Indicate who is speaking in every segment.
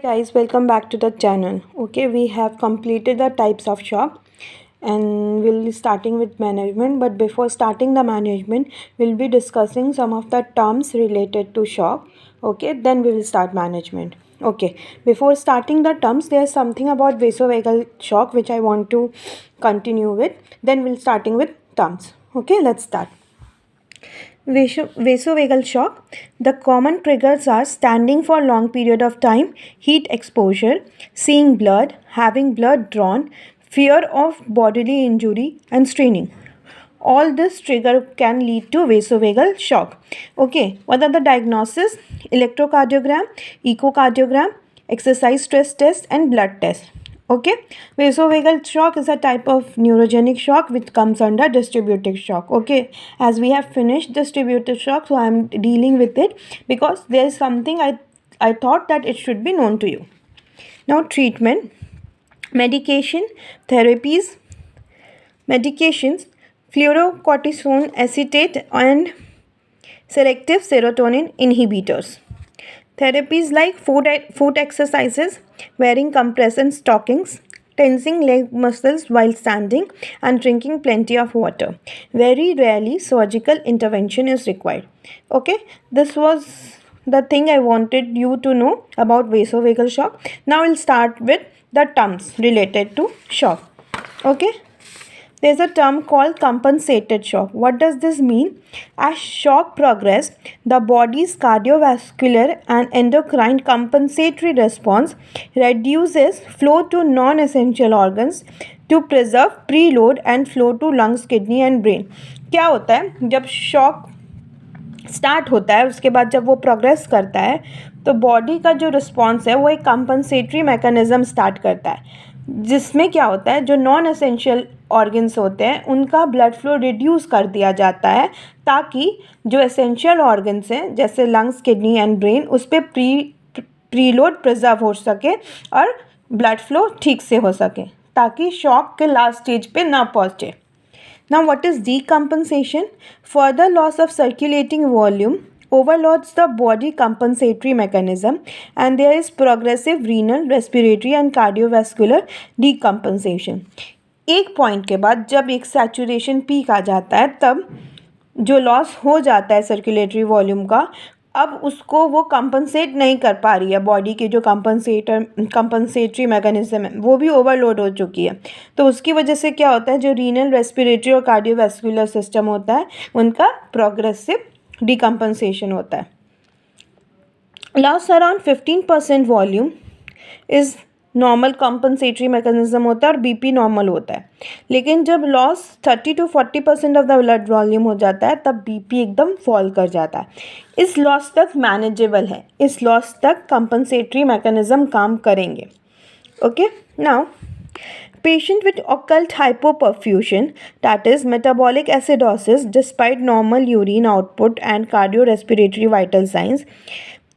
Speaker 1: Guys, welcome back to the channel. Okay, we have completed the types of shock and we'll be starting with management, but before starting the management we'll be discussing some of the terms related to shock. Okay, then we will start management. Okay, before starting the terms, there's something about vasovagal shock which I want to continue with, then we'll starting with terms. Okay, let's start. Vasovagal shock. The common triggers are standing for a long period of time, heat exposure, seeing blood, having blood drawn, fear of bodily injury, and straining. All this trigger can lead to vasovagal shock. Okay, what are the diagnoses? Electrocardiogram, echocardiogram, exercise stress test, and blood test. Okay, vasovagal shock is a type of neurogenic shock which comes under distributive shock. Okay, as we have finished distributive shock, so I am dealing with it because there is something I thought that it should be known to you. Now, treatment, medication, therapies, medications, fluorocortisone acetate and selective serotonin inhibitors. Therapies like foot exercises, wearing compression stockings, tensing leg muscles while standing, and drinking plenty of water. Very rarely surgical intervention is required. Okay, this was the thing I wanted you to know about vasovagal shock. Now we'll start with the terms related to shock. Okay. There's a term called compensated shock. What does this mean? As shock progresses, the body's cardiovascular and endocrine compensatory response reduces flow to non-essential organs to preserve preload and flow to lungs, kidney and brain. क्या होता है जब shock start होता है, उसके बाद जब वो प्रोग्रेस करता है तो बॉडी का जो रिस्पॉन्स है वो एक कंपनसेटरी मैकेनिज्म स्टार्ट करता है, जिसमें क्या होता है जो नॉन एसेंशियल ऑर्गन्स होते हैं उनका ब्लड फ्लो रिड्यूस कर दिया जाता है ताकि जो एसेंशियल ऑर्गन्स हैं जैसे लंग्स, किडनी एंड ब्रेन उस पर प्रीलोड प्रिजर्व हो सके और ब्लड फ्लो ठीक से हो सके ताकि शॉक के लास्ट स्टेज पे ना पहुँचे. Now, what is decompensation? Further loss of circulating volume overloads the body compensatory mechanism and there is progressive renal, respiratory and cardiovascular decompensation. एक पॉइंट के बाद जब एक सैचुरेशन पीक आ जाता है तब जो लॉस हो जाता है सर्कुलेटरी वॉल्यूम का, अब उसको वो कंपनसेट नहीं कर पा रही है. बॉडी के जो कंपनसेटरी मैकेनिज्म है वो भी ओवरलोड हो चुकी है, तो उसकी वजह से क्या होता है जो रीनल, रेस्पिरेटरी और कार्डियोवैस्कुलर सिस्टम होता है उनका प्रोग्रेसिव डिकम्पनसेशन होता है. Loss around 15% volume is normal compensatory mechanism होता है और बीपी नॉर्मल होता है. लेकिन जब loss 30 to 40% of the blood volume हो जाता है तब बीपी एकदम फॉल कर जाता है. इस लॉस तक मैनेजेबल है, इस लॉस तक कंपनसेटरी मैकेनिज्म काम करेंगे. Okay, now patient with occult hypoperfusion, that is metabolic acidosis despite normal urine output and cardiorespiratory vital signs.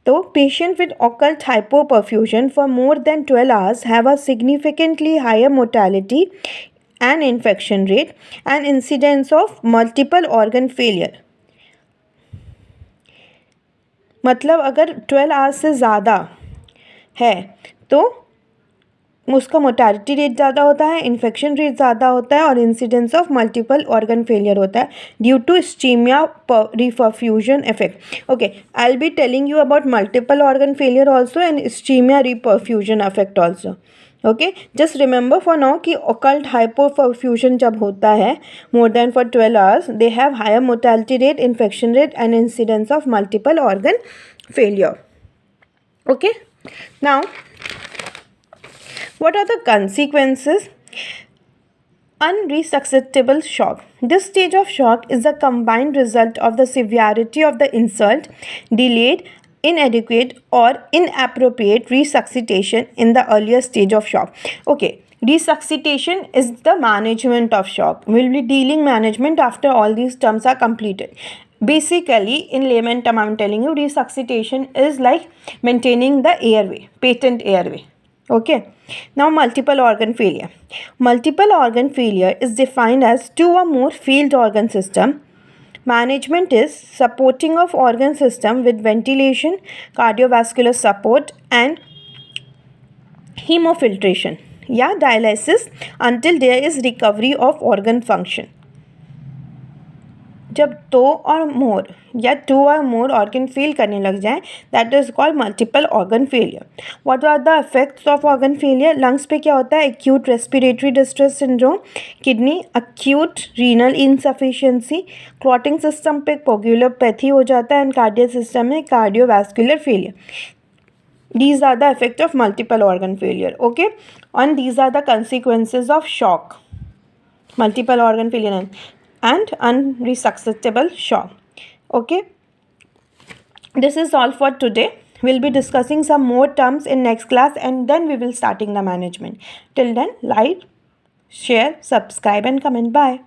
Speaker 1: So, patients with occult hypoperfusion for more than 12 hours have a significantly higher mortality and infection rate and incidence of multiple organ failure. मतलब अगर 12 hours से ज़्यादा है तो उसका mortality rate ज़्यादा होता है, इन्फेक्शन रेट ज़्यादा होता है और incidence of multiple organ failure होता है due to ischaemia reperfusion effect. Okay, I will be telling you about multiple organ failure also and ischaemia reperfusion effect also. Okay, just remember for now कि occult hypoperfusion जब होता है more than for 12 hours they have higher mortality rate, infection rate and incidence of multiple organ failure. Okay, now what are the consequences? Unresuscitable shock. This stage of shock is the combined result of the severity of the insult, delayed, inadequate or inappropriate resuscitation in the earlier stage of shock. Okay, resuscitation is the management of shock. We will be dealing management after all these terms are completed. Basically, in layman term, I am telling you, resuscitation is like maintaining the airway, patent airway. Okay, now multiple organ failure. Multiple organ failure is defined as two or more failed organ system. Management is supporting of organ system with ventilation, cardiovascular support and हेमोफिल्ट्रेशन या dialysis until there is recovery of organ function. जब दो और मोर या to और मोर organ fail करने लग जाएं, that is called multiple organ failure. What are the effects of organ failure? Lungs पे क्या होता है? Acute respiratory distress syndrome, kidney acute renal insufficiency, clotting system पे कोगुलोपैथी हो जाता है, एंड कार्डियक सिस्टम में cardiovascular failure. These are the effects of multiple organ failure. Okay, and these are the consequences of shock, multiple organ failure and unresuscitable shock. Okay, this is all for today. We'll be discussing some more terms in next class, and then we will starting the management. Till then, like, share, subscribe and comment. Bye.